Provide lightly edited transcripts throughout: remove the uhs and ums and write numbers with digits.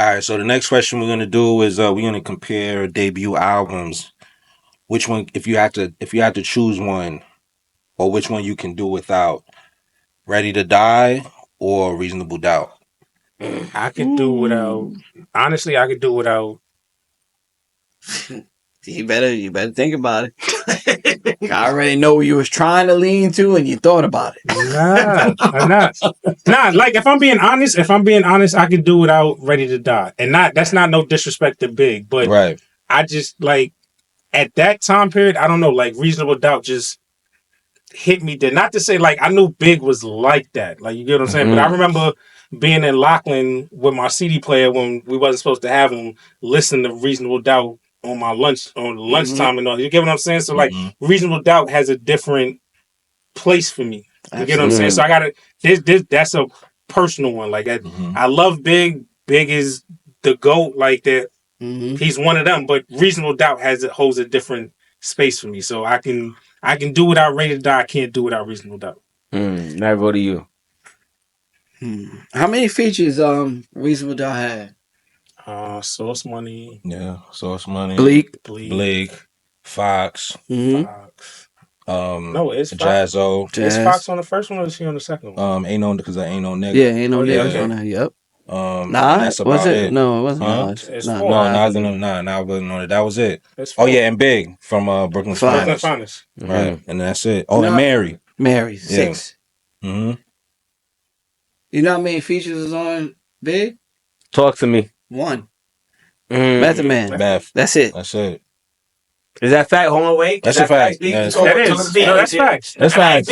All right, so the next question we're gonna do is we're gonna compare debut albums. Which one, if you had to choose one, or which one you can do without? Ready to Die or Reasonable Doubt? I could do without. Honestly, I could do without. You better think about it. I already know where you was trying to lean to, and you thought about it. Nah, I'm not. Nah, like if I'm being honest, I could do without Ready to Die, and that's not no disrespect to Big, but Right. I just like at that time period, I don't know, like Reasonable Doubt just hit me there. Not to say like I knew Big was like that, like you get what I'm saying, but I remember being in Lockland with my CD player when we wasn't supposed to have him, listening to Reasonable Doubt on my lunchtime and all. You get what I'm saying? So like Reasonable Doubt has a different place for me. You get what I'm saying? So I gotta that's a personal one. Like I love Big. Big is the GOAT, like that. He's one of them, but Reasonable Doubt holds a different space for me. So I can do without Ready to Die. I can't do without Reasonable Doubt. Now go to you. How many features Reasonable Doubt had? Source Money. Yeah, Source Money. Bleak. Fox. Fox. No, it's Fox. Jazzo. Is Fox on the first one or is he on the second one? Ain't no, because I ain't no nigga. Yeah, ain't no niggas on that. Yep. That's about was it? No, it wasn't. Nah, that was it. Oh yeah, and Big from Brooklyn's Finest. Right, and that's it. Oh, and Mary. 6. You know how many features is on Big? Talk to me. 1. Method Man. Meth. That's it. Is that fact? Hold on, wait. That's a fact. That is. No, that's facts. That's facts.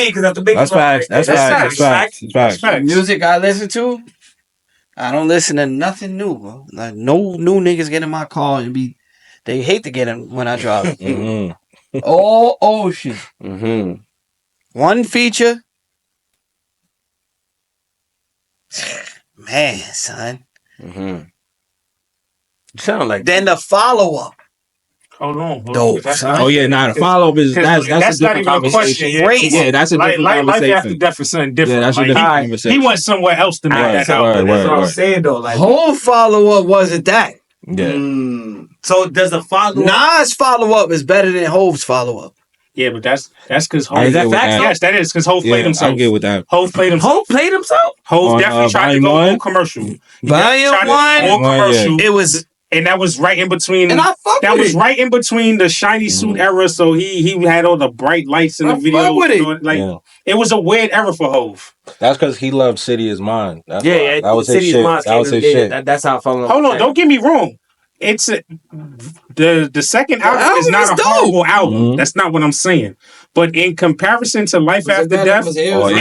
That's facts. Music I listen to, I don't listen to nothing new, bro. Like no new niggas get in my car and they hate to get in when I drive. All ocean. One feature. Man, son. Sound like then the follow-up. Hold on. Dope, son. Oh yeah, the follow-up is that's a different conversation. Yeah, that's a different conversation. Life after death for something different. Yeah, that's a different conversation. He went somewhere else to make that album. That's what I'm saying though. Like whole follow-up wasn't that. Yeah. So does the follow-up? Nas follow-up is better than Hove's follow-up. Yeah, but that's because Hove. Is that fact? Yes, that is because Hove played himself. I get with that. Hove played himself. Hove definitely tried to go full commercial. Volume 1. It was. And that was right in between. And I fuck that with was it. right in between the shiny suit era. So he had all the bright lights in the video. Fuck with it. Like it was a weird era for Hove. That's because he loved City is Mine. That was his City shit. Is Mine. That was his shit. That's how I fell in love. Hold on, don't get me wrong. It's the second album is not a horrible album. That's not what I'm saying. But in comparison to Life After Death, it was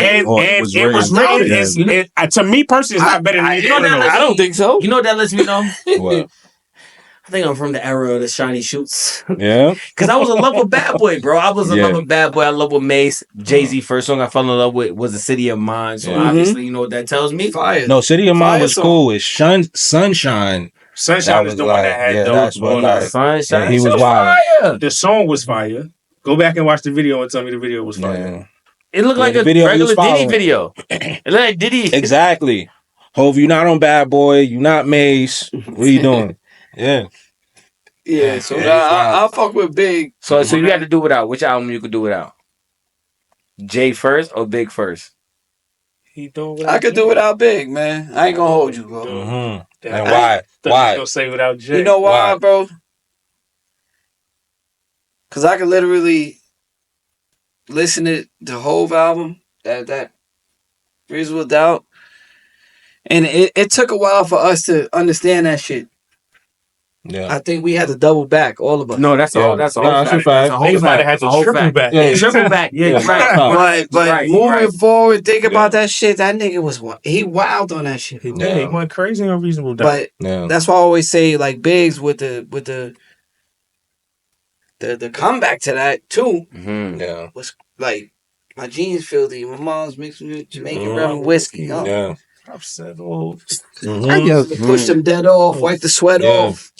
written. To me personally, it's not better than I don't think so. You know what that lets me know? What? I think I'm from the era of the shiny shoots. Yeah. Because I was in love with Bad Boy, bro. I was in love with Bad Boy. I love with Mace. JayZ first song I fell in love with was The City of Mine. So obviously, you know what that tells me? Fire. No, City of Mine was song. cool. It's Sunshine. Sunshine was the one that had dope. Sunshine. He was wild. The song was fire. Go back and watch the video and tell me the video was fire. Yeah. It looked like a regular Diddy video. It looked like Diddy. Exactly. Hove, you not on Bad Boy. You not Mace. What are you doing? Yeah, so I'll fuck with Big. So you had to do without. Which album you could do without? Jay first or Big first? I could do without Big, man. I ain't gonna hold you, bro. And why? Why? Gonna say without Jay. You know why, bro? Because I could literally listen to the Hove album, that Reasonable Doubt, and it took a while for us to understand that shit. Yeah. I think we had to double back, all of us. No, that's all. That's a whole fact. They might have had to triple back. Triple back. Yeah, right. But moving forward, think about that shit. That nigga was he wild on that shit. He went crazy on Reasonable Doubt. But that's why I always say like Biggs with the comeback to that too. Was like my jeans filthy. My mom's mixing with Jamaican rum and whiskey. Upset. Push them dead off. Wipe the sweat off.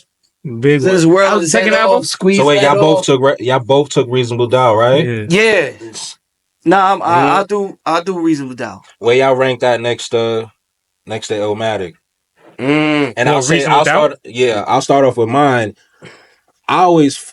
Big this world is second album. So wait, y'all both took Reasonable Doubt, right? Yeah. Nah, I'll do Reasonable Doubt. Where y'all rank that next to Illmatic? And I'll start off with mine. I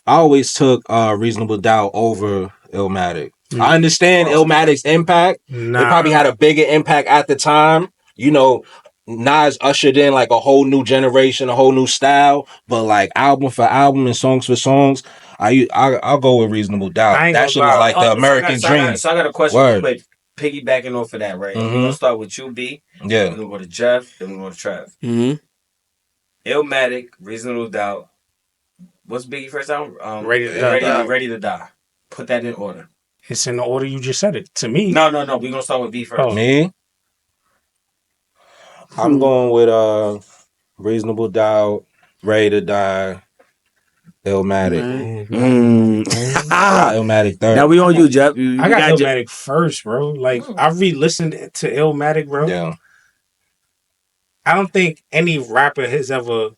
always took Reasonable Doubt over Illmatic. I understand Illmatic's impact. It probably had a bigger impact at the time. You know, Nas ushered in like a whole new generation, a whole new style. But like album for album and songs for songs, I'll go with Reasonable Doubt. That shit was like the American dream. So I got a question quick. Piggybacking off of that, right? We're gonna start with you, B. Yeah. We're gonna go to Jeff, then we're gonna go to Trev. Illmatic, Reasonable Doubt. What's Biggie first album? Ready to Die. Put that in order. It's in the order you just said it. To me. No. We're gonna start with B first. Me? I'm going with Reasonable Doubt, Ready to Die, Illmatic. Illmatic third. Now we on you, Jeff. I got Illmatic first, bro. Like I re-listened to Illmatic, bro. Yeah. I don't think any rapper has ever.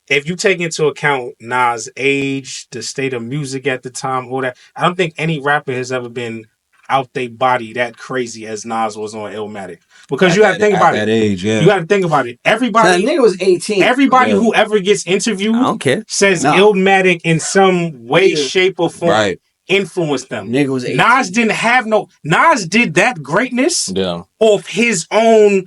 If you take into account Nas' age, the state of music at the time, all that, I don't think any rapper has ever been out they body that crazy as Nas was on Illmatic. Because you got to think about it. At that age, yeah. You got to think about it. Everybody, that nigga was 18. Everybody who ever gets interviewed, I don't care, says Illmatic in some way, shape, or form influenced them. Nigga was 18. Nas didn't have no. Nas did that greatness off his own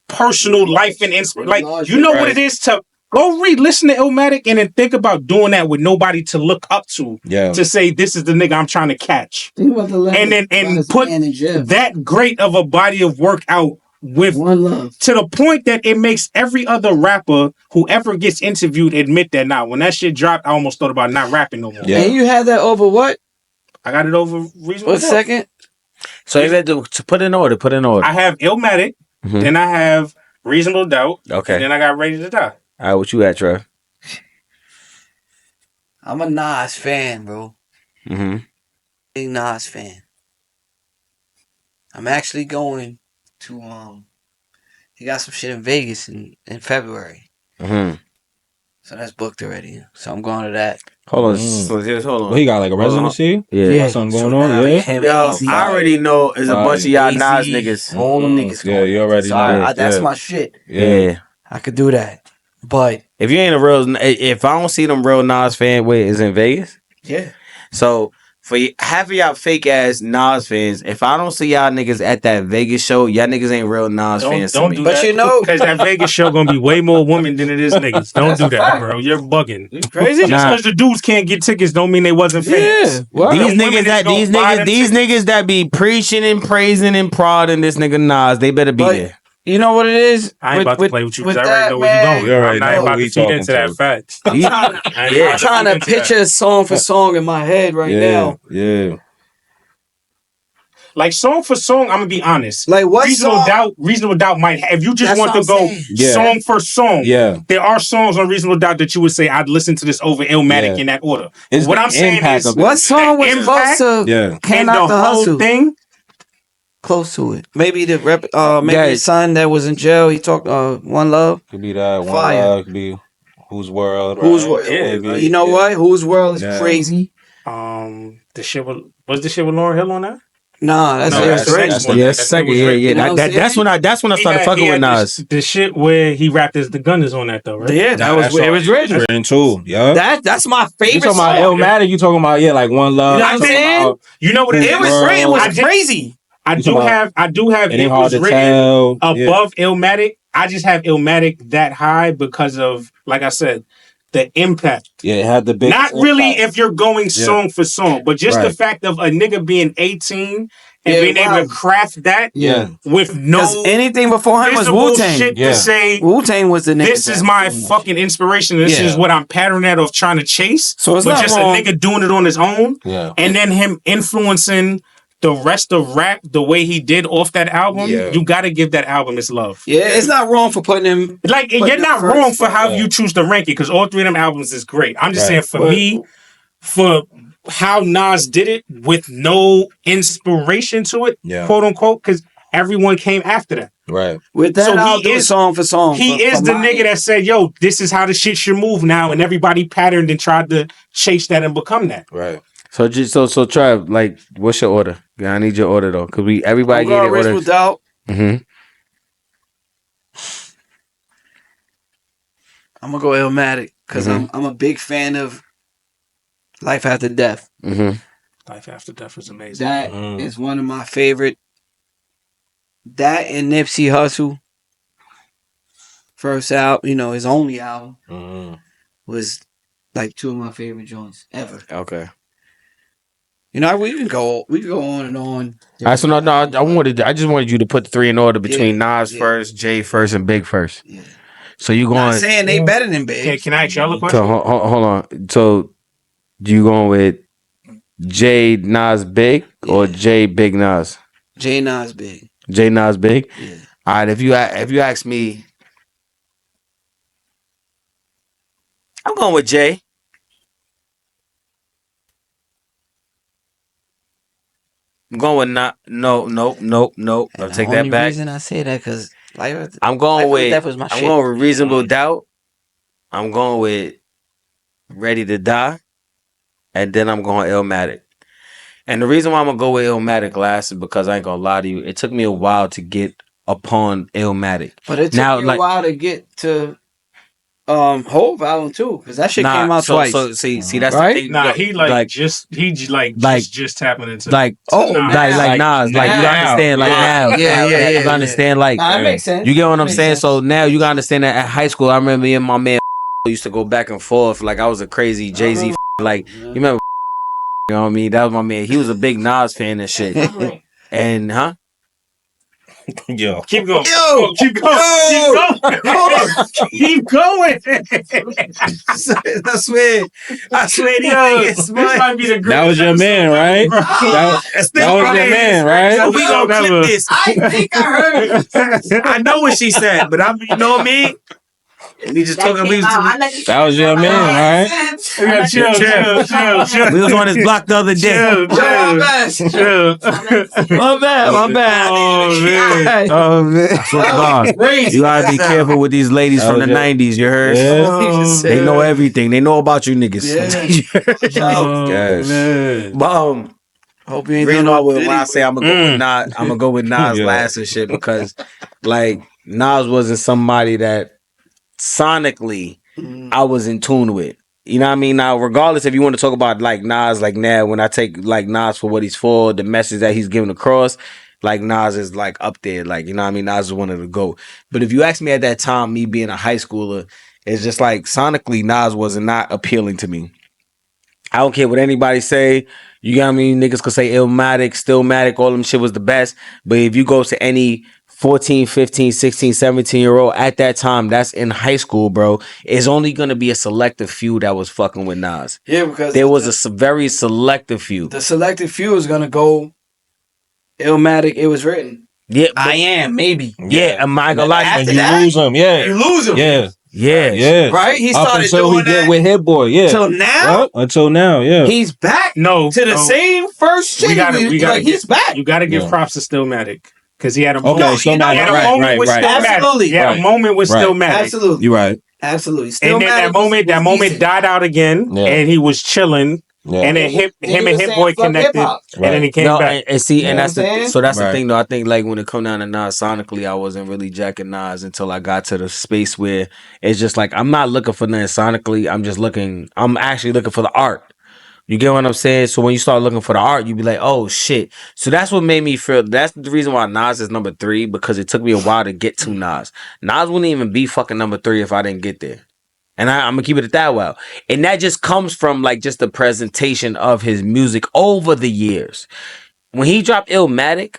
personal life and inspiration. Like you know what it is to. Go listen to Illmatic and then think about doing that with nobody to look up to. Yeah. To say this is the nigga I'm trying to catch. Think about the and put that great of a body of work out with One Love to the point that it makes every other rapper who ever gets interviewed admit that now. When that shit dropped, I almost thought about not rapping no more. Yeah. And you had that over what? I got it over Reasonable What second? So you had to put in order. I have Illmatic, then I have Reasonable Doubt, okay, and then I got Ready to Die. All right, what you at, Trev? I'm a Nas fan, bro. Big Nas fan. I'm actually going to he got some shit in Vegas in February. So that's booked already. So I'm going to that. Hold on. So just hold on. Well, he got like a residency? Yeah. Something going on? Yeah. Yo, I already know there's a bunch of y'all Nas niggas. All them niggas. Yeah, you already know. That's my shit. Yeah. I could do that. But if you ain't if I don't see them real Nas fan, wait, is in Vegas? Yeah. So for half of y'all fake ass Nas fans, if I don't see y'all niggas at that Vegas show, y'all niggas ain't real Nas fans. Don't do but that. You know, because that Vegas show gonna be way more women than it is niggas. Don't do that, bro. You're bugging. You crazy? Just because the dudes can't get tickets, don't mean they wasn't fans. Yeah. These niggas that be preaching and praising and prodding this nigga Nas, they better be there. You know what it is? I ain't about to play with you because I already know where you going. I'm not about to feed into that fact. I'm trying to picture song for song in my head right now. Yeah. Like song for song, I'm gonna be honest. Like what Reasonable Doubt might have. If you just want to go song for song, there are songs on Reasonable Doubt that you would say I'd listen to this over Illmatic in that order. What I'm saying is, what song was supposed to cannot the whole thing? Close to it. Maybe maybe his son that was in jail. He talked One Love. Could be that. One Love. Could be Whose World. Whose World? You know what? Whose World is crazy. The shit was the shit with Lauryn Hill on that? Nah, that's the second. Yeah. That's when I started fucking with Nas. The shit where he rapped as the gun is on that though, right? Yeah, that was where it was written too. Yeah, that's my favorite. You talking about Illmatic? You talking about like One Love? You know what I'm saying? You know what it was written? It was crazy. I do have it was written above Illmatic. I just have Illmatic that high because of, like I said, the impact. Yeah, it had the big not impact. Really if you're going song for song, but just the fact of a nigga being 18 and being able to craft that with no anything before him was Wu-Tang. Shit to say Wu-Tang was the nigga. This is my fucking inspiration. This is what I'm patterned out of trying to chase. So it's but just wrong. A nigga doing it on his own. Yeah. And then him influencing the rest of rap the way he did off that album, you got to give that album its love. Yeah, it's not wrong for putting him. Like, you're not wrong for how you choose to rank it, because all three of them albums is great. I'm just saying, for me, for how Nas did it with no inspiration to it, quote unquote, because everyone came after that. Right. With that, I'll do song for song. He is the nigga that said, yo, this is how the shit should move now, and everybody patterned and tried to chase that and become that. Right. So Trav, like, what's your order? Yeah, I need your order though, cause everybody get their order. Doubt. I'm gonna go Illmatic because I'm a big fan of Life After Death. Life After Death is amazing. That is one of my favorite. That and Nipsey Hussle. First out, his only album was like two of my favorite joints ever. Okay. We can go on and on. All right, so no, I just wanted you to put the three in order between Nas first, Jay first, and Big first. Yeah. So you going? Not saying they better than Big. Can I ask y'all a question? So hold on. So you going with Jay Nas Big or Jay Big Nas? Jay Nas Big. Jay Nas Big. Yeah. All right. If you ask me, I'm going with Jay. I'm going with nope. I'll take that back. The reason I say that because I'm going with Reasonable Mm-hmm. Doubt. I'm going with Ready to Die, and then I'm going Illmatic. And the reason why I'm gonna go with Illmatic last is because I ain't gonna lie to you. It took me a while to get upon Illmatic. But it took me a while to get to Hove album too, because that shit came out twice. So see, that's right? the thing. Nah, he just tapping into. Nas. Like you gotta understand, like now. Yeah. You gotta understand, like that makes sense. You get what I'm saying? Sense. So now you gotta understand that at high school, I remember me and my man used to go back and forth. Like I was a crazy JayZ. Like you remember? You know what I mean? That was my man. He was a big Nas fan and shit. And Yo. Keep going. Yo, keep going. Keep going. I swear, This might be the greatest. That was your man, right? That was your man, right? So we gonna clip this. I think I heard it. I know what she said, but you know what I mean? We just talking. That was your man, right? Chill. We was on his block the other day. Chill. My bad. Oh man. You gotta be careful with these ladies from the 90s. You heard? Yeah. They know everything. They know about you niggas. Yes. But Hope you ain't reason doing why when I say I'm gonna go with Nas Yeah. last and shit because like Nas wasn't somebody that sonically I was in tune with. You know what I mean? Now, regardless if you want to talk about like Nas, like now when I take like Nas for what he's for, the message that he's giving across, like Nas is like up there. Like, you know what I mean? Nas is one of the GOAT. But if you ask me at that time, me being a high schooler, it's just like sonically Nas was not appealing to me. I don't care what anybody say. You know what I mean? Niggas could say Illmatic, Stillmatic, all them shit was the best. But if you go to any 14, 15, 16, 17-year-old at that time, that's in high school, bro, it's only going to be a selective few that was fucking with Nas. Yeah, because there was a very selective few. The selective few is going to go Illmatic, It Was Written. Yeah, I Am, maybe. Yeah, I'm not gonna lie. And you lose him, yeah. You lose him. Yeah. Right? He Up started until doing he that. did with Hit Boy, yeah. Till now? Until now, yeah. He's back to the same first shit. He's back. You gotta give props to Stillmatic. Because he had a moment. Okay, Stillmatic. Absolutely. He had a moment with Stillmatic. Absolutely. You're right. Absolutely. And then that moment died out again, and he was chilling. Yeah. And then him and Hit Boy connected, and then he came back. And see, and that's the Right. thing though. I think like when it come down to Nas sonically, I wasn't really jacking Nas until I got to the space where it's just like I'm not looking for nothing sonically. I'm actually looking for the art. You get what I'm saying? So when you start looking for the art, you be like, oh shit. So that's what made me feel. That's the reason why Nas is number 3, because it took me a while to get to Nas. Nas wouldn't even be fucking number 3 if I didn't get there. And I'm gonna keep it at that well. And that just comes from like just the presentation of his music over the years. When he dropped Illmatic,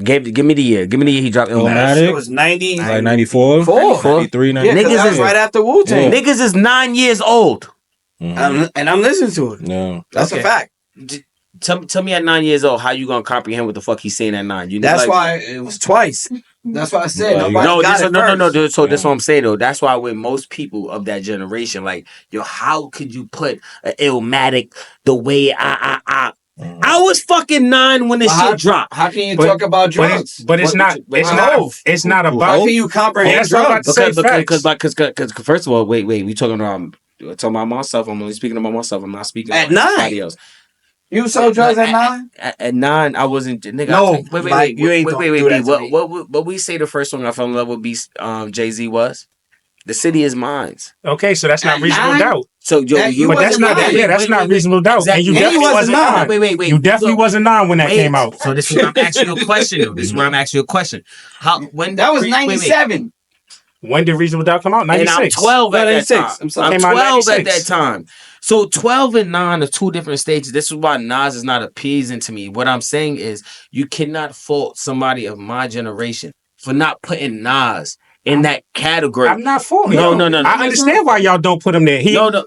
give me the year. Give me the year he dropped Illmatic. It was 90. Like 94? 93, 94. Yeah, niggas is right after Wu-Tang. Yeah. Niggas is 9 years old. Mm-hmm. And I'm listening to it. Yeah. That's a fact. Tell me at 9 years old how you gonna comprehend what the fuck he's saying at 9. That's why it was twice. That's why I said no. So that's what I'm saying though. That's why with most people of that generation, like, yo, how could you put an Illmatic the way I was fucking 9 when this shit dropped. How can you talk about drugs? But it's not about. How can you comprehend drugs? Because first of all, wait, we talking about myself. I'm only speaking about myself. I'm not speaking at about 9. anybody else. You sold drugs at 9? At 9, I wasn't. Nigga, No, wait. You ain't do that to me. What we say the first song I fell in love with JayZ was? The city is mine. Okay, so that's not At reasonable 9? doubt. So Joe, That- you But that's not wasn't that. Yeah, that's not reasonable doubt. Exactly. And you And he definitely wasn't wasn't 9. 9. Wait. You definitely wasn't 9 when that came out. So this is where I'm asking you a question, though. This is where I'm asking you a question. How when That was wait. 97. When did reasonable doubt come out? And 96. I'm 12 No, at that 96. time. I'm sorry. I'm Came out 12 at 96. that time. So 12 and 9 are two different stages. This is why Nas is not appeasing to me. What I'm saying is you cannot fault somebody of my generation for not putting Nas in that category. I'm not faulting No, y'all. no. I understand why y'all don't put him there.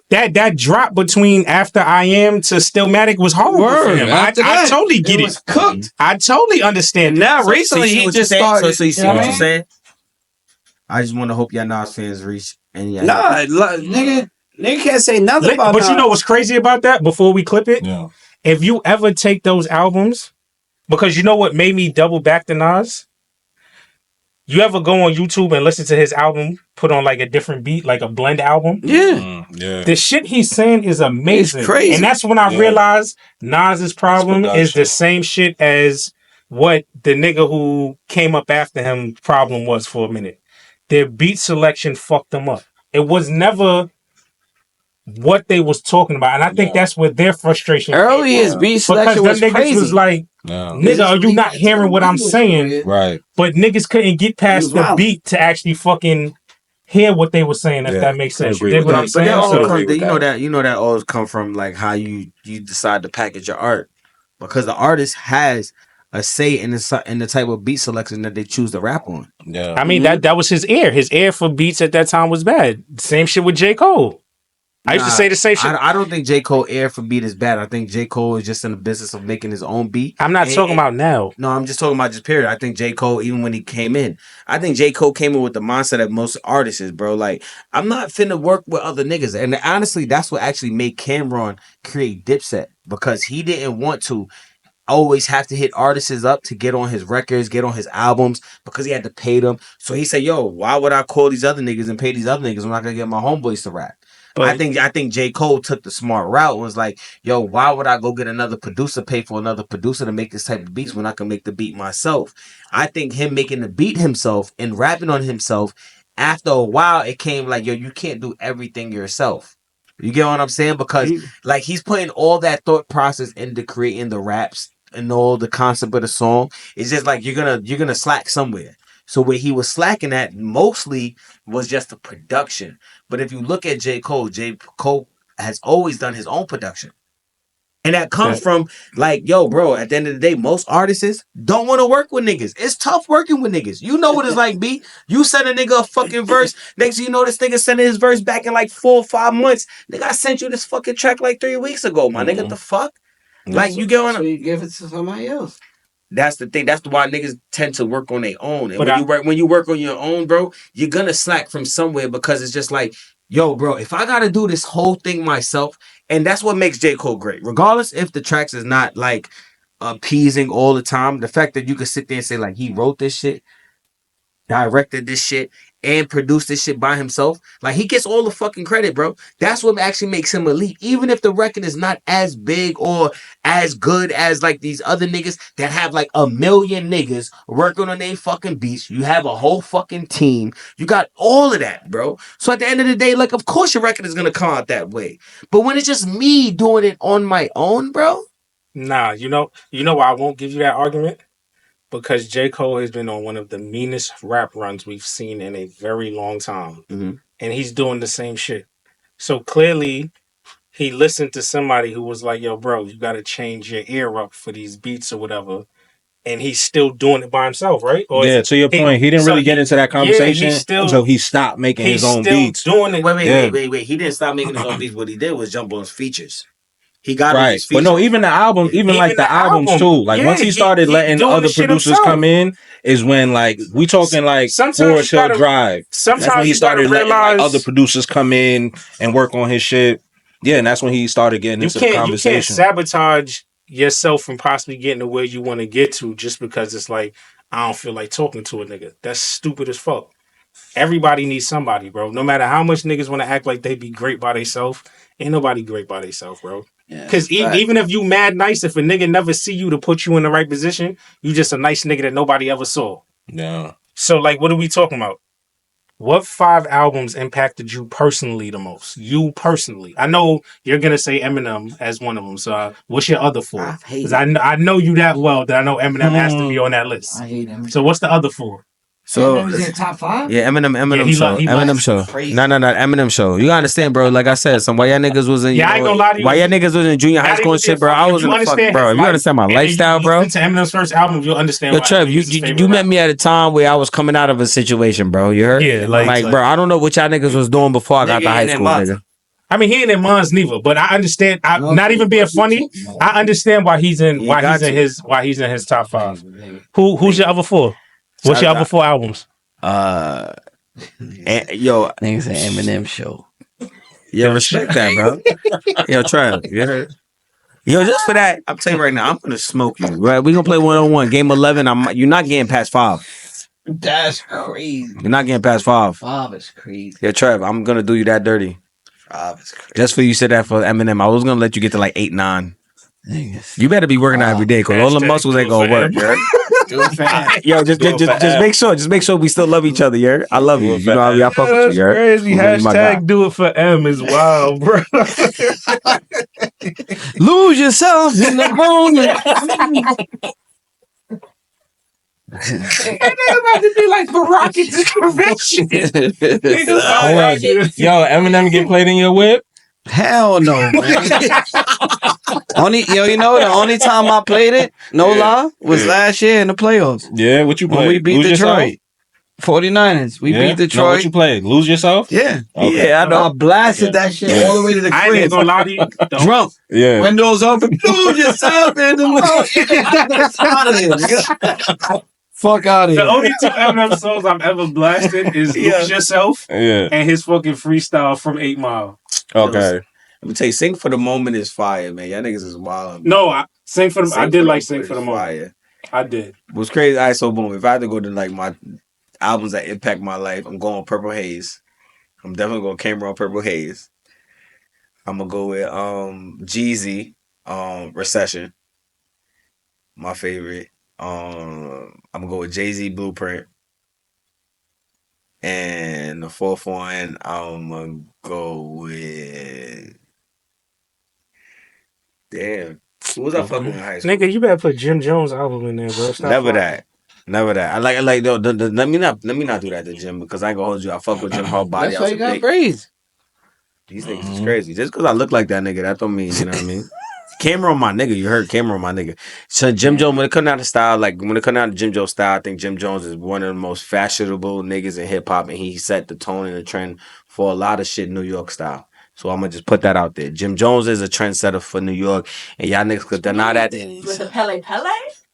That drop between After I Am to Stillmatic was horrible for him. I totally get It it. was cooked. I totally understand. Now So recently you see he what just you're saying? started. So you see know what I I'm mean? saying? I just want to hope y'all Nas fans reach any. Nigga can't say nothing about But Nas. you know what's crazy about that? Before we clip it, Yeah. if you ever take those albums, because you know what made me double back to Nas? You ever go on YouTube and listen to his album, put on like a different beat, like a blend album? Yeah. Yeah. The shit he's saying is amazing. It's crazy. And that's when I realized Nas's problem is the production. same shit as what the nigga who came up after him problem was for a minute. Their beat selection fucked them up. It was never what they was talking about. And I think that's where their frustration Early his beat selection was because them niggas crazy. was like, nigga, are you not hearing what I'm saying? Right. But niggas couldn't get past the beat to actually fucking hear what they were saying, if that makes sense. You dig what I'm But saying? that all So, comes, you know that always come from like how you decide to package your art, because the artist has a say in the type of beat selection that they choose to rap on. Yeah. I mean, that was his ear. His ear for beats at that time was bad. Same shit with J. Cole. I used to say the same shit. I don't think J. Cole air for beat is bad. I think J. Cole is just in the business of making his own beat. I'm not talking about now. No, I'm just talking about just period. I think J. Cole, even when he came in, I think J. Cole came in with the mindset of most artists is, bro. Like, I'm not finna work with other niggas. And honestly, that's what actually made Cameron create Dipset, because he didn't want to always have to hit artists up to get on his records, get on his albums, because he had to pay them. So he said, yo, why would I call these other niggas and pay these other niggas when I'm not gonna get my homeboys to rap? But I think J. Cole took the smart route and was like, yo, why would I go get another producer, pay for another producer to make this type of beats when I can make the beat myself? I think him making the beat himself and rapping on himself, after a while, it came like, yo, you can't do everything yourself. You get what I'm saying? Because like he's putting all that thought process into creating the raps and all the concept of the song. It's just like you're gonna slack somewhere. So where he was slacking at mostly was just the production. But if you look at J. Cole has always done his own production. And that comes from like, yo, bro, at the end of the day, most artists don't want to work with niggas. It's tough working with niggas. You know what it's like, B. You send a nigga a fucking verse. Next thing you know, this nigga sending his verse back in like 4 or 5 months. Nigga, I sent you this fucking track like 3 weeks ago, my nigga. The fuck? Like, you get on. So you give it to somebody else. That's the thing. That's why niggas tend to work on their own. And when you work on your own, bro, you're gonna slack from somewhere, because it's just like, yo, bro, if I gotta do this whole thing myself, and that's what makes J. Cole great. Regardless if the tracks is not like appeasing all the time, the fact that you can sit there and say like he wrote this shit, directed this shit, and produced this shit by himself, like he gets all the fucking credit, bro. That's what actually makes him elite. Even if the record is not as big or as good as like these other niggas that have like a million niggas working on their fucking beats, you have a whole fucking team. You got all of that, bro. So at the end of the day, like, of course your record is gonna come out that way. But when it's just me doing it on my own, bro. Nah, you know why I won't give you that argument? Because J. Cole has been on one of the meanest rap runs we've seen in a very long time. Mm-hmm. And he's doing the same shit. So clearly, he listened to somebody who was like, yo, bro, you got to change your ear up for these beats or whatever. And he's still doing it by himself, right? Or yeah, to your point, he didn't really get into that conversation until he stopped making his own beats. Doing it. Wait. He didn't stop making his own beats. What he did was jump on his features. He got right, but no, even the album, even like the albums too. Like once he started letting other producers come in, is when like we talking like Forest Hill Drive. That's when he started letting like other producers come in and work on his shit. Yeah, and that's when he started getting into the conversation. You can't sabotage yourself from possibly getting to where you want to get to just because it's like, I don't feel like talking to a nigga. That's stupid as fuck. Everybody needs somebody, bro. No matter how much niggas want to act like they be great by themselves, ain't nobody great by themselves, bro. Because even if you mad nice, if a nigga never see you to put you in the right position, you just a nice nigga that nobody ever saw. Yeah. So like, what are we talking about? What 5 albums impacted you personally the most? You personally. I know you're gonna say Eminem as one of them. So what's your other 4? Because I know you that well that I know Eminem has to be on that list. I hate Eminem. So what's the other 4? So Eminem's in top 5? yeah, Eminem he show, Eminem show. crazy. No, Eminem show. You gotta understand, bro. Like I said, why y'all niggas was in, Yeah, I ain't gonna lie to you. why y'all niggas was in junior high school and shit, bro. I was in the fuck, bro. If you understand my lifestyle, bro. Listen to Eminem's first album, you'll understand. Yo, Trev, you met me at a time where I was coming out of a situation, bro. You heard? Yeah, like bro. I don't know what y'all niggas was doing before I got to high school, nigga. I mean, he ain't in mine's neither, but I understand. Not even being funny, I understand why he's in his top 5. Who's your other 4? What's your other 4 albums? Yo, niggas say Eminem show. Yo, respect that, bro. Yo, Trev, you heard? Yo, just for that, I'm telling you right now, I'm gonna smoke you. Right, we gonna play 1-on-1, game 11. You're not getting past 5. That's crazy. You're not getting past 5. 5 is crazy. Yo, Trev, I'm gonna do you that dirty. 5 is crazy. Just for you said that for Eminem, I was gonna let you get to like 8, 9. Niggas. You better be working out every day, cause all the muscles ain't gonna work. Yo, just make sure we still love each other. Yeah, I love you. You know how I fuck with you. Yeah, crazy. Hashtag do it for M is wild, bro. Lose yourself in the moment. That about to be like Barack at this convention. Yo, Eminem get played in your whip? Hell no, man. You know the only time I played it, no lie, was last year in the playoffs. Yeah, what you played? When we beat Detroit. 49ers. We beat Detroit. No, what you played? Lose yourself? Yeah. Okay. Yeah, I know. I blasted that shit all the way to the I ain't crib. gonna lie to you. Drunk. Yeah. Windows open. Lose yourself in the Fuck out of here. The only 2 Eminem songs I've ever blasted is Lose Yourself and his fucking freestyle from 8 Mile. Okay. Let me tell you, Sing for the Moment is fire, man. Y'all niggas is wild. No, I did like Sing for the Moment. Fire. I did. What's crazy? All right, so boom. If I had to go to like my albums that impact my life, I'm going Purple Haze. I'm definitely going Cameron Purple Haze. I'm gonna go with JayZ, Recession. My favorite. I'm gonna go with JayZ Blueprint. And the 4th one, I'm gonna go with damn. Who was I fucking with in high school? Nigga, you better put Jim Jones album in there, bro. Never that. I like let me not do that to Jim, because I ain't gonna hold you. I fuck with Jim whole body. That's why you got praise. These niggas is crazy. Just because I look like that nigga, that don't mean, you know what I mean? Cameron, my nigga. You heard Cameron, my nigga. So Jim Jones, when it comes down to style, like when it comes down to Jim Jones style, I think Jim Jones is one of the most fashionable niggas in hip hop, and he set the tone and the trend for a lot of shit New York style. So I'm gonna just put that out there. Jim Jones is a trendsetter for New York, and y'all niggas could deny that. With the Pele?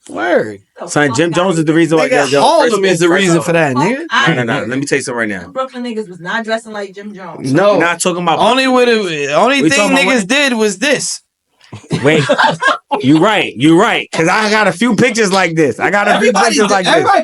Word. Son, Jim Jones is the reason why. Harlem is the reason for that, nigga. No. Let me tell you something right now. Brooklyn niggas was not dressing like Jim Jones. No. We're not talking about. Only thing niggas did was this. Wait, you right. Cause I got a few pictures like this. Everybody's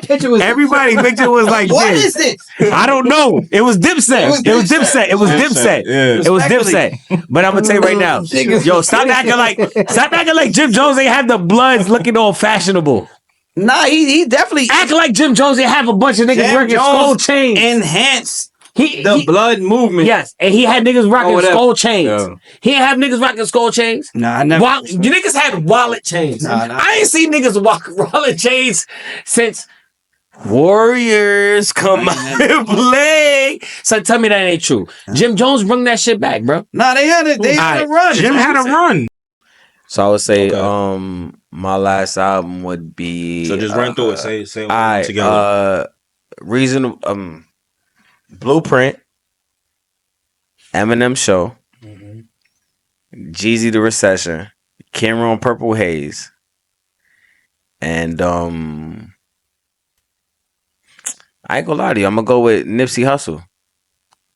picture was Everybody's picture was like what this. Is this? I don't know. It was Dipset. It was Dipset. Yeah. It was Dipset. But I'm gonna tell you right now, yo, stop acting like Jim Jones ain't have the bloods looking all fashionable. Nah, he definitely Act like Jim Jones ain't have a bunch of niggas wearing skull chains. Enhanced the blood movement. Yes, and he had niggas rocking skull chains. Yeah. He ain't have niggas rocking skull chains. Nah, I never. You niggas had wallet chains. Nah. I ain't seen niggas wallet chains since Warriors come out and play. So tell me that ain't true. Jim Jones bring that shit back, bro. Nah, they had a run. Jim had a run. So I would say, my last album would be. So just run through it. Say it all together. Blueprint, Eminem Show, JayZ The Recession, Cameron Purple Haze, and I ain't gonna lie to you, I'm gonna go with Nipsey Hussle,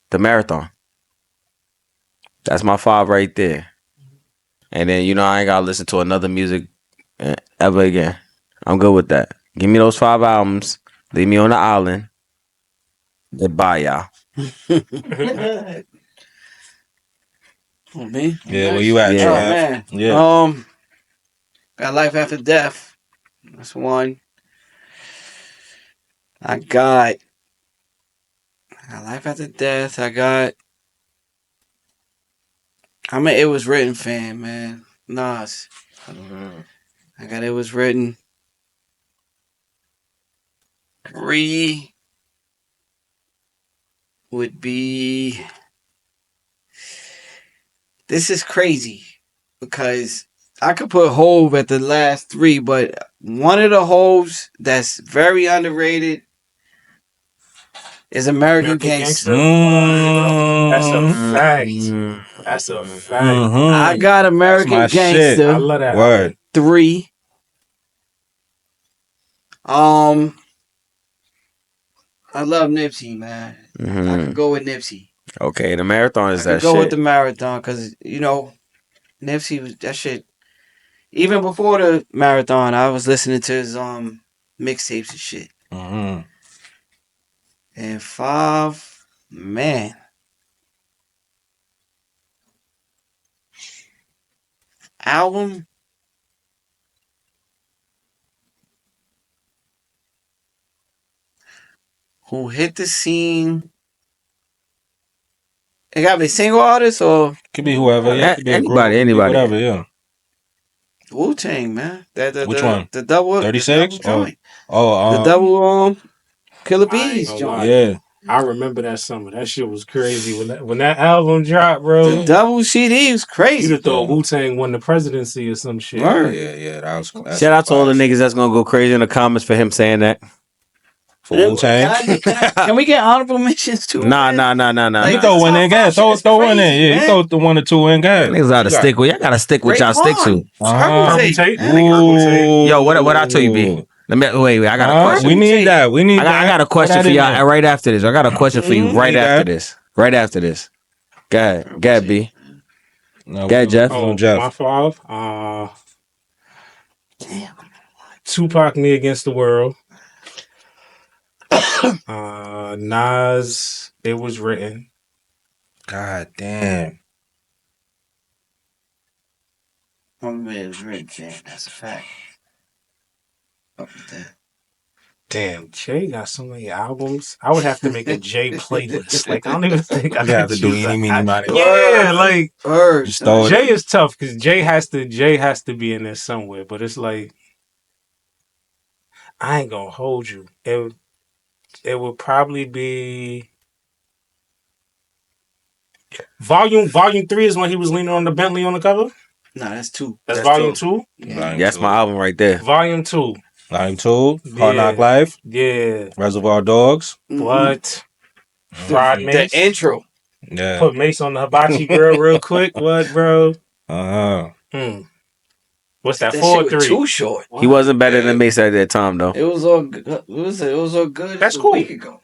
The Marathon. That's my 5 right there. And then, you know, I ain't gotta listen to another music ever again. I'm good with that. Give me those 5 albums. Leave me on the island. Goodbye, y'all. Me? Yeah, where you at? Yeah. Man. Yeah. Got Life After Death. That's one. I got I got Life After Death. I got. I'm an It Was Written fan, man. Nas. I got It Was Written. 3 would be. This is crazy because I could put Hove at the last 3, but one of the Hoves that's very underrated is American Gangster. That's a fact. That's a fact. I got American That's my Gangster. shit. I love that. Word. 3. I love Nipsey, man. I could go with Nipsey. Okay, the marathon is I that could go with shit. the marathon because Nipsey was that shit. Even before the marathon, I was listening to his mixtapes and shit. And 5, man, album. Who hit the scene? It got to be single artist or Could be whoever. Yeah, could be a group, Anybody, could be anybody. whatever. Yeah. Wu-Tang, man. Which one? The double 36? the double joint. Oh, The double Killer I ain't Bees gonna joint. lie. yeah. I remember that summer. That shit was crazy when that album dropped, bro. The double CD was crazy. You'd have thought Wu-Tang won the presidency or some shit. Word. Yeah. That was. Shout out to all the niggas that's gonna go crazy in the comments for him saying that. For Wu-Tang. Can we get honorable mentions too? Nah. You throw one in, guys. Throw one in. Yeah, you throw the 1 or 2 in, guys. Niggas gotta stick with y'all. Gotta stick with y'all stick to. Purple tape. Ooh. Yo, what I tell you, B? Let me wait. I got a question. We need that. I got a question for y'all right after this. I got a question for you right after this. Right after this. Go ahead, B. No, Go ahead, Jeff. Oh, Jeff. my 5. Damn. Tupac, Me Against the World. Nas, It Was Written. God damn. Oh man, it was written, Jay. That's a fact. Fuck with that. Damn, Jay got so many albums. I would have to make a Jay playlist. Like, I don't even think I You have to do choose any, meeny, miny. Yeah, like Just throw it. Jay is tough because Jay has to be in there somewhere. But it's like I ain't gonna hold you. It would probably be Volume 3 is when he was leaning on the Bentley on the cover. Nah, that's 2. That's Volume 2. Yeah. That's my album right there. Volume 2. Volume 2. Hard Knock Life. Yeah. Reservoir Dogs. What? Fried The Mace. intro. Yeah. Put Mace on the hibachi grill real quick. What, bro? What's that? That 4 shit or was 3? too short. He wasn't better than Mace at that time, though. It was all good. It was all good. That's a cool. week ago.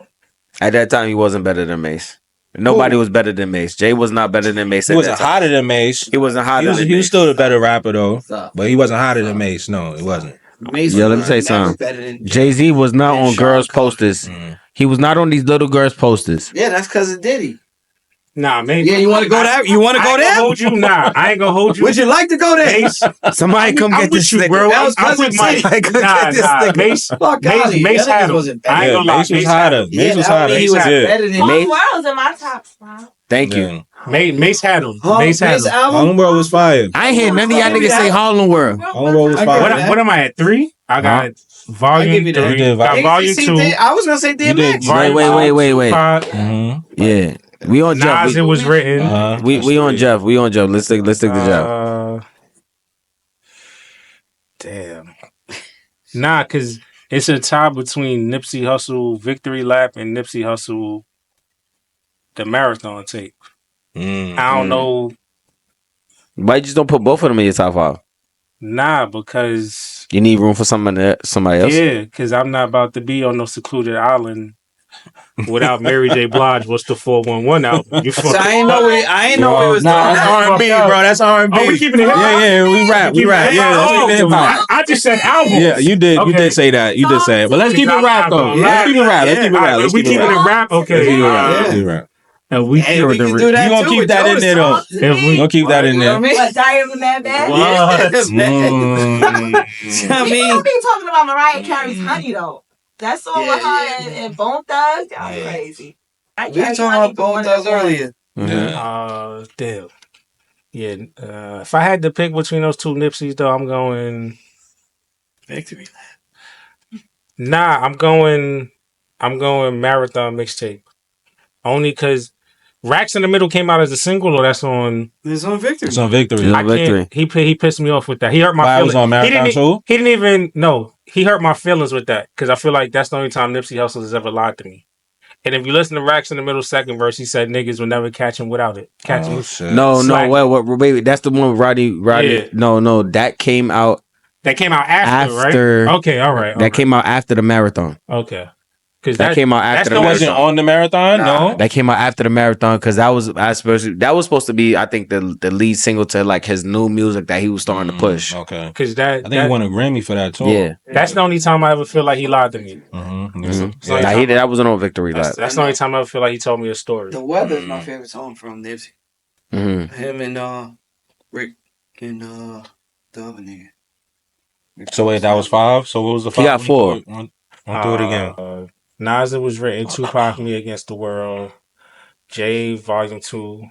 At that time, he wasn't better than Mace. Nobody was better than Mace. Jay was not better than Mace. He wasn't hotter than Mace. He wasn't hotter than Mace. He was still the better rapper, though. Stop. But he wasn't hotter than Mace. No, he wasn't. Mace Yo, let me was say never something. better than JayZ was not And on Sean girls' Combs. posters. He was not on these little girls' posters. Yeah, that's because of Diddy. Nah, maybe. Yeah, you want to go there? You want to I go ain't gonna there? hold you. Nah, I ain't gonna hold you. Would you like to go there? Mace, Somebody come I'm get with this you, nigga. bro. That was I'm with Mike. Somebody come get this Nah, nigga. Mace. Fuck out of Mace here. had him. Wasn't I ain't better. gonna lie. Mace was hotter. Yeah, Mace was that hotter. mean Mace he was had it. better than Whole Mace- world's in my top 5. Thank you. Yeah. Mace had him. Huh? Mace had Mace him. album? Harlem World was fire. I ain't hear none of y'all niggas say Harlem World. Harlem World was I fire. got What am I at? 3? I got I volume give you that. 3. You did Got volume- volume See, 2. I was gonna say DMX. did. Wait. Tupac, Yeah. We on Jeff. Nas, It Was Written. We on Jeff. We on Jeff. Let's stick to Jeff. Damn. Nah, because it's a tie between Nipsey Hussle Victory Lap and Nipsey Hussle the Marathon tape. I don't know. Why you just don't put both of them in your top 5? Nah, because You need room for somebody else? yeah, because I'm not about to be on no secluded island without Mary J. Blige. What's the 411 album? You So fucked I ain't know up. it. I ain't know it was. Nah, that's R&B, bro. That's R&B. Oh, we keeping it hip hop? Yeah, we rap. Yeah, let's keep it hip hop. I just said albums. Yeah, you did. You Okay. did say that. You did say it. But let's keep it rap though. Let's keep it rap. Let's keep it rap. Let's We keep it keeping it rap. rap. Let's keep it rap. Let's Okay. keep it rap. And we Hey, sure we the can do that You gonna too keep with that in Jonas there though. songs. You gonna keep that in You know what there. I mean? What, Diary of a Mad Bad? What? I We mean, don't be talking about Mariah Carey's Honey, though. That song with her Yeah. and Bone Thugs, y'all crazy. I We were talking about Bone Thugs earlier. Yeah. Damn. Yeah. If I had to pick between those two Nipseys, though, I'm going Victory. Nah, I'm going Marathon Mixtape. Only because Racks in the Middle came out as a single, or that's on. It's on Victory. It's on Victory. I can't. He pissed me off with that. He hurt my But I feelings. was on Marathon too? He didn't even. No, he hurt my feelings with that because I feel like that's the only time Nipsey Hussle has ever lied to me. And if you listen to Racks in the Middle second verse, he said niggas will never catch him without it. Catch him. Shit. No, Slack. wait. That's the one with Roddy. Yeah. No, that came out. That came out after, right? Okay, all right. That came out after the Marathon. Okay. Because that came out after the wasn't on the Marathon. No, that came out after the Marathon because that was supposed to be, I think, the lead single to like his new music that he was starting to push. Okay, because I think he won a Grammy for that too. Yeah, that's the only time I ever feel like he lied to me. That wasn't on Victory Lap. That's the only time I ever feel like he told me a story. The Weather is my favorite song from Nipsey. Him and Rick and the other nigga. So wait, that was 5. So what was the 5? He got 4. Run through it again. Nas, it was written. Tupac, Me Against the World. Jay, Volume 2.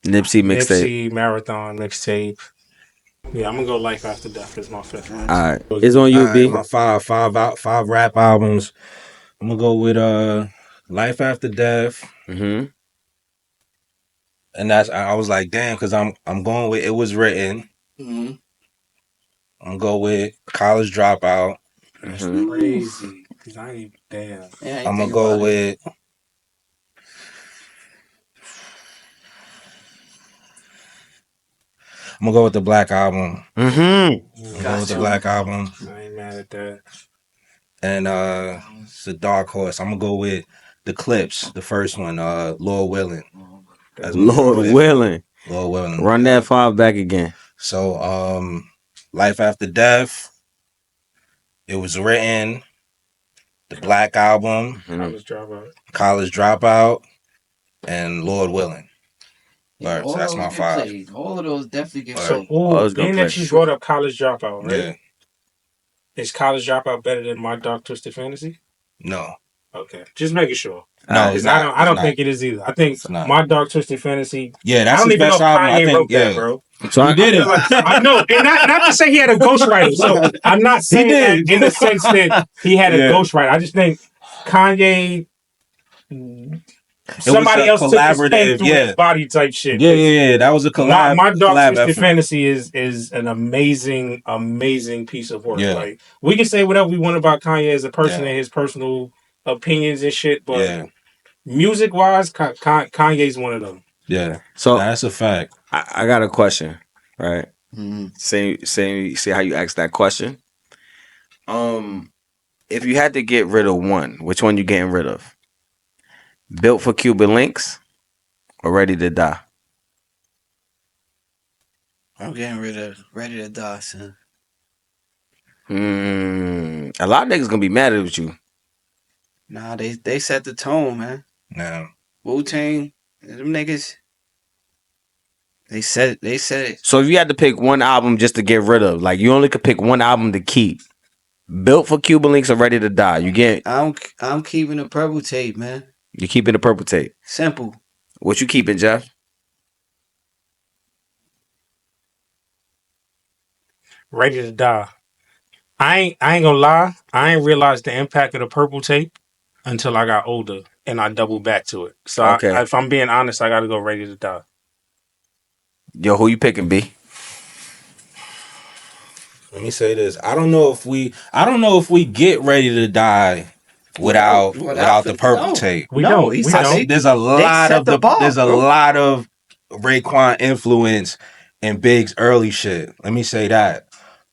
Nipsey Mixtape. Nipsey Marathon Mixtape. Yeah, I'm gonna go Life After Death as my 5th. All right, it's on you, B. My five rap albums. I'm gonna go with Life After Death. And that's I was like, damn, because I'm going with It Was Written. I'm gonna go with College Dropout. That's crazy. I ain't damn. Yeah, I'm gonna go with. I'm gonna go with the Black Album. I'm gonna go with the Black Album. I ain't mad at that. And it's a dark horse. I'm gonna go with the Clips, the first one, Lord Willing. Lord Willing. Run that 5 back again. So Life After Death. It Was Written. The Black Album. College Dropout. And Lord Willing. Yeah, so that's my 5. All of those definitely get So, being that you brought up College Dropout, right? Yeah. Is College Dropout better than My Dark Twisted Fantasy? No. Okay, just making sure. No, it's not. I don't think it is either. I think My Dark Twisted Fantasy. Yeah, that's I don't his even best know if album. Kanye I think, wrote that, bro. So I did it. I know, and not to say he had a ghostwriter. So I'm not saying that in the sense that he had a ghostwriter. I just think Kanye. Somebody else took his pen through his body type shit. Yeah. That was a collab. My Dark Twisted Fantasy is an amazing piece of work. Yeah. Like we can say whatever we want about Kanye as a person and his personal opinions and shit, but music wise, Kanye's one of them. Yeah. So that's a fact. I got a question, right? See how you asked that question. If you had to get rid of one, which one you getting rid of? Built for Cuban Links or Ready to Die? I'm getting rid of Ready to Die, son. A lot of niggas gonna be mad at you. Nah, they set the tone, man. No. Wu-Tang, them niggas. They said it. So if you had to pick one album just to get rid of, like you only could pick one album to keep. Built for Cuban Links or Ready to Die? You get? I'm keeping the Purple Tape, man. You keeping the Purple Tape? Simple. What you keeping, Jeff? Ready to Die. I ain't gonna lie. I ain't realized the impact of the Purple Tape until I got older and I doubled back to it. So if I'm being honest, I gotta go Ready to Die. Yo, who you picking, B? Let me say this. I don't know if we get Ready to Die without the Purple Tape. We don't. There's a lot of Raekwon influence in Big's early shit. Let me say that.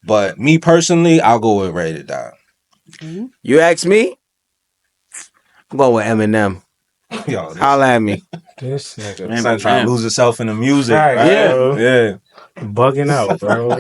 But me personally, I'll go with Ready to Die. You ask me? I'm going with Eminem. Yo, holla at me. This nigga. Son trying to lose himself in the music. Right, yeah. Bugging out, bro.